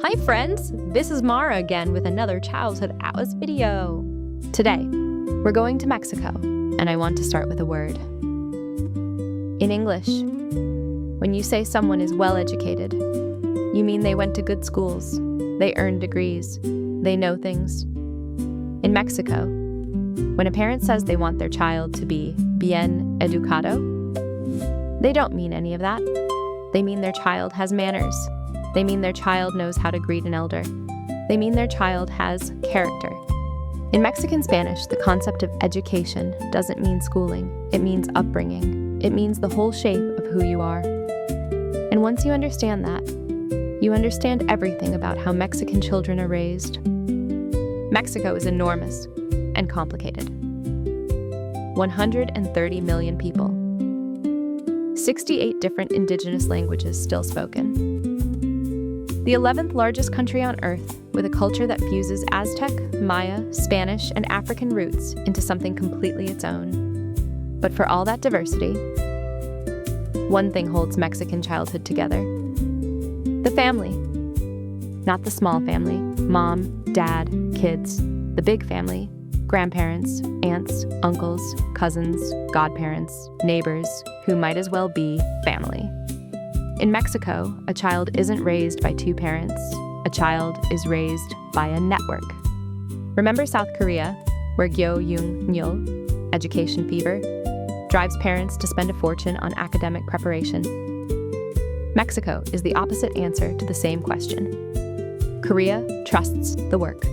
Hi friends, this is Mara again with another Childhood Hours video. Today, we're going to Mexico, and I want to start with a word. In English, when you say someone is well educated, you mean they went to good schools, they earned degrees, they know things. In Mexico, when a parent says they want their child to be bien educado, they don't mean any of that. They mean their child has manners. They mean their child knows how to greet an elder. They mean their child has character. In Mexican Spanish, the concept of education doesn't mean schooling. It means upbringing. It means the whole shape of who you are. And once you understand that, you understand everything about how Mexican children are raised. Mexico is enormous and complicated. 130 million people. 68 different indigenous languages still spoken. The 11th largest country on Earth, with a culture that fuses Aztec, Maya, Spanish, and African roots into something completely its own. But for all that diversity, one thing holds Mexican childhood together. The family. Not the small family, mom, dad, kids. The big family, grandparents, aunts, uncles, cousins, godparents, neighbors, who might as well be family. In Mexico, a child isn't raised by two parents. A child is raised by a network. Remember South Korea, where Gyo-yung-nyul, education fever, drives parents to spend a fortune on academic preparation? Mexico is the opposite answer to the same question. Korea trusts the work.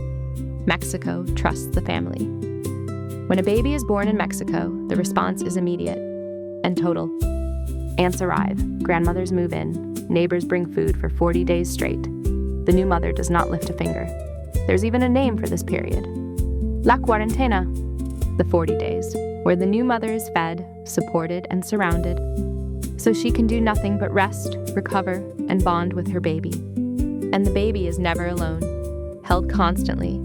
Mexico trusts the family. When a baby is born in Mexico, the response is immediate and total. Aunts arrive, grandmothers move in, neighbors bring food for 40 days straight. The new mother does not lift a finger. There's even a name for this period. La cuarentena, the 40 days, where the new mother is fed, supported, and surrounded, so she can do nothing but rest, recover, and bond with her baby. And the baby is never alone, held constantly,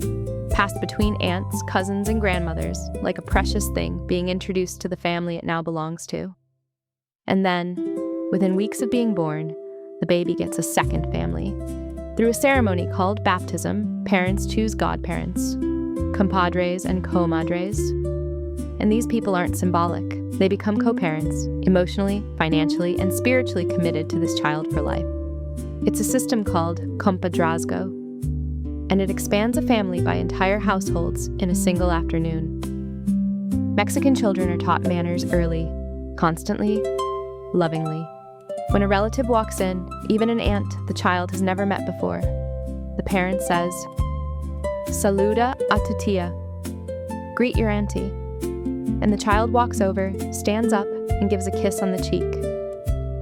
passed between aunts, cousins, and grandmothers, like a precious thing being introduced to the family it now belongs to. And then, within weeks of being born, the baby gets a second family. Through a ceremony called baptism, parents choose godparents, compadres and comadres. And these people aren't symbolic. They become co-parents, emotionally, financially, and spiritually committed to this child for life. It's a system called compadrazgo, and it expands a family by entire households in a single afternoon. Mexican children are taught manners early, constantly, lovingly. When a relative walks in, even an aunt the child has never met before, the parent says, "Saluda a tu tía," greet your auntie. And the child walks over, stands up, and gives a kiss on the cheek.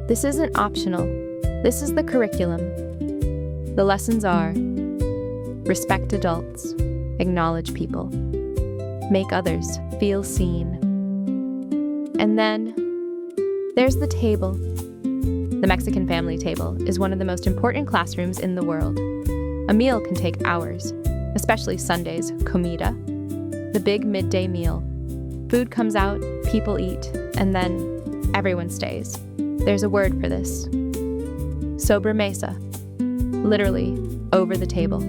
This isn't optional. This is the curriculum. The lessons are: respect adults, acknowledge people, make others feel seen. And then there's the table. The Mexican family table is one of the most important classrooms in the world. A meal can take hours, especially Sundays, comida, the big midday meal. Food comes out, people eat, and then everyone stays. There's a word for this. Sobremesa, literally over the table.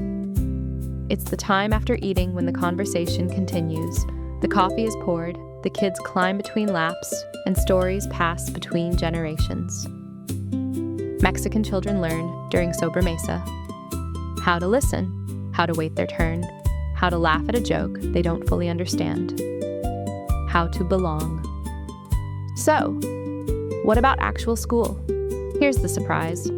It's the time after eating when the conversation continues. The coffee is poured, the kids climb between laps, and stories pass between generations. Mexican children learn during sobremesa how to listen, how to wait their turn, how to laugh at a joke they don't fully understand, how to belong. So, what about actual school? Here's the surprise.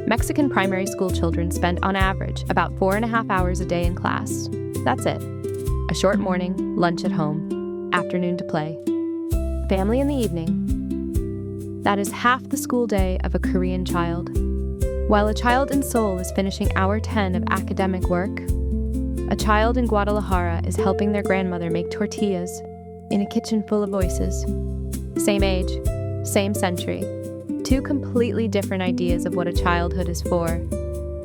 Mexican primary school children spend on average about 4.5 hours a day in class. That's it. A short morning, lunch at home, afternoon to play, family in the evening. That is half the school day of a Korean child. While a child in Seoul is finishing hour 10 of academic work, a child in Guadalajara is helping their grandmother make tortillas in a kitchen full of voices. Same age, same century, two completely different ideas of what a childhood is for.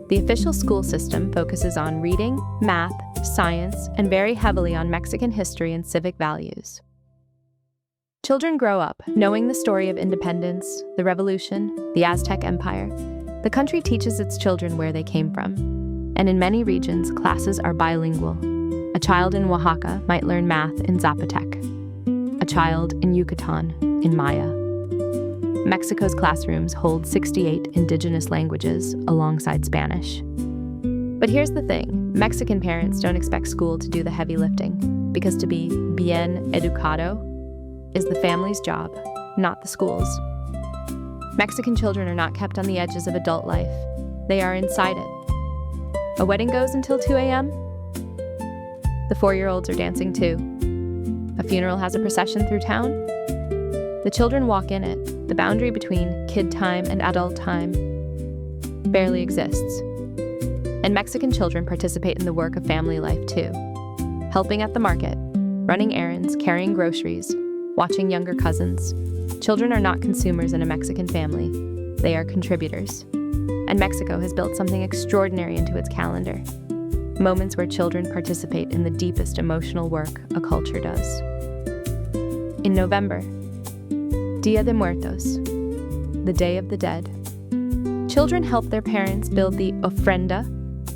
The official school system focuses on reading, math, science, and very heavily on Mexican history and civic values. Children grow up knowing the story of independence, the revolution, the Aztec Empire. The country teaches its children where they came from, and in many regions, classes are bilingual. A child in Oaxaca might learn math in Zapotec, a child in Yucatan in Maya. Mexico's classrooms hold 68 indigenous languages alongside Spanish. But here's the thing, Mexican parents don't expect school to do the heavy lifting, because to be bien educado is the family's job, not the school's. Mexican children are not kept on the edges of adult life. They are inside it. A wedding goes until 2 a.m. The 4-year-olds are dancing too. A funeral has a procession through town. The children walk in it. The boundary between kid time and adult time barely exists. And Mexican children participate in the work of family life too. Helping at the market, running errands, carrying groceries, watching younger cousins. Children are not consumers in a Mexican family. They are contributors. And Mexico has built something extraordinary into its calendar. Moments where children participate in the deepest emotional work a culture does. In November, Dia de Muertos, the Day of the Dead. Children help their parents build the ofrenda,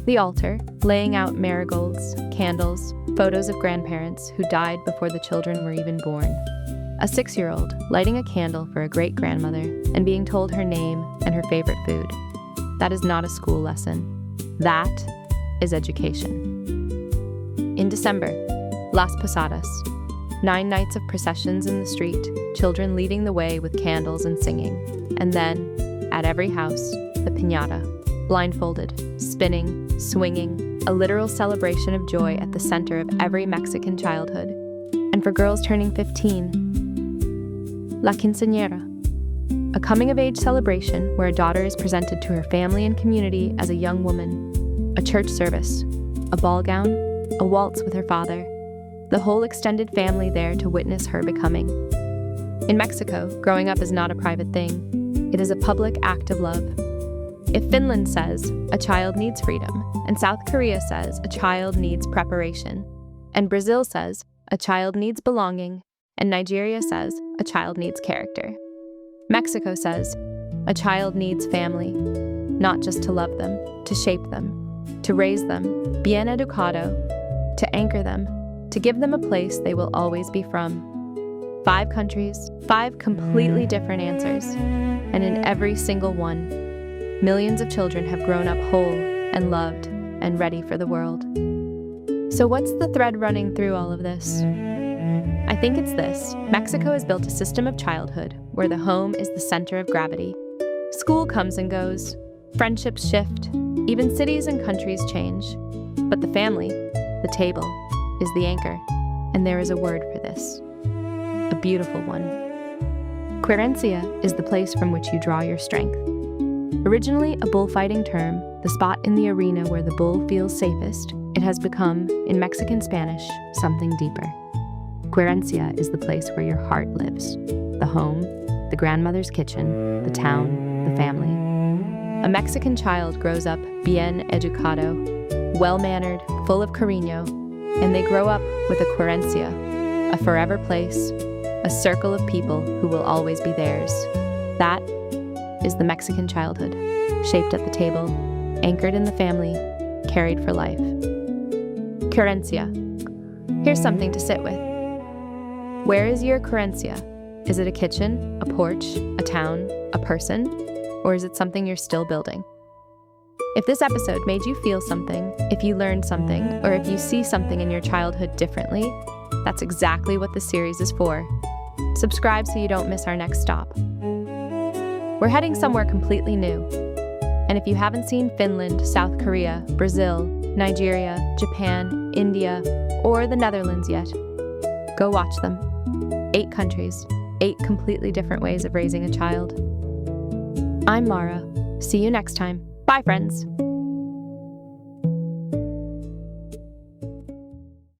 the altar, laying out marigolds, candles, photos of grandparents who died before the children were even born. A 6-year-old lighting a candle for a great-grandmother and being told her name and her favorite food. That is not a school lesson. That is education. In December, Las Posadas, 9 nights of processions in the street, children leading the way with candles and singing. And then, at every house, the piñata, blindfolded, spinning, swinging, a literal celebration of joy at the center of every Mexican childhood. And for girls turning 15, La Quinceañera, a coming-of-age celebration where a daughter is presented to her family and community as a young woman, a church service, a ball gown, a waltz with her father, the whole extended family there to witness her becoming. In Mexico, growing up is not a private thing. It is a public act of love. If Finland says a child needs freedom, and South Korea says a child needs preparation, and Brazil says a child needs belonging, and Nigeria says a child needs character, Mexico says a child needs family, not just to love them, to shape them, to raise them, bien educado, to anchor them, to give them a place they will always be from. 5 countries, 5 completely different answers, and in every single one, millions of children have grown up whole and loved and ready for the world. So what's the thread running through all of this? I think it's this. Mexico has built a system of childhood where the home is the center of gravity. School comes and goes, friendships shift, even cities and countries change. But the family, the table, is the anchor, and there is a word for this. A beautiful one. Querencia is the place from which you draw your strength. Originally a bullfighting term, the spot in the arena where the bull feels safest, it has become, in Mexican Spanish, something deeper. Querencia is the place where your heart lives. The home, the grandmother's kitchen, the town, the family. A Mexican child grows up bien educado, well-mannered, full of cariño, and they grow up with a querencia, a forever place, a circle of people who will always be theirs. That is the Mexican childhood, shaped at the table, anchored in the family, carried for life. Querencia. Here's something to sit with. Where is your querencia? Is it a kitchen, a porch, a town, a person, or is it something you're still building? If this episode made you feel something, if you learned something, or if you see something in your childhood differently, that's exactly what this series is for. Subscribe so you don't miss our next stop. We're heading somewhere completely new. And if you haven't seen Finland, South Korea, Brazil, Nigeria, Japan, India, or the Netherlands yet, go watch them. 8 countries, 8 completely different ways of raising a child. I'm Mara. See you next time. Bye, friends.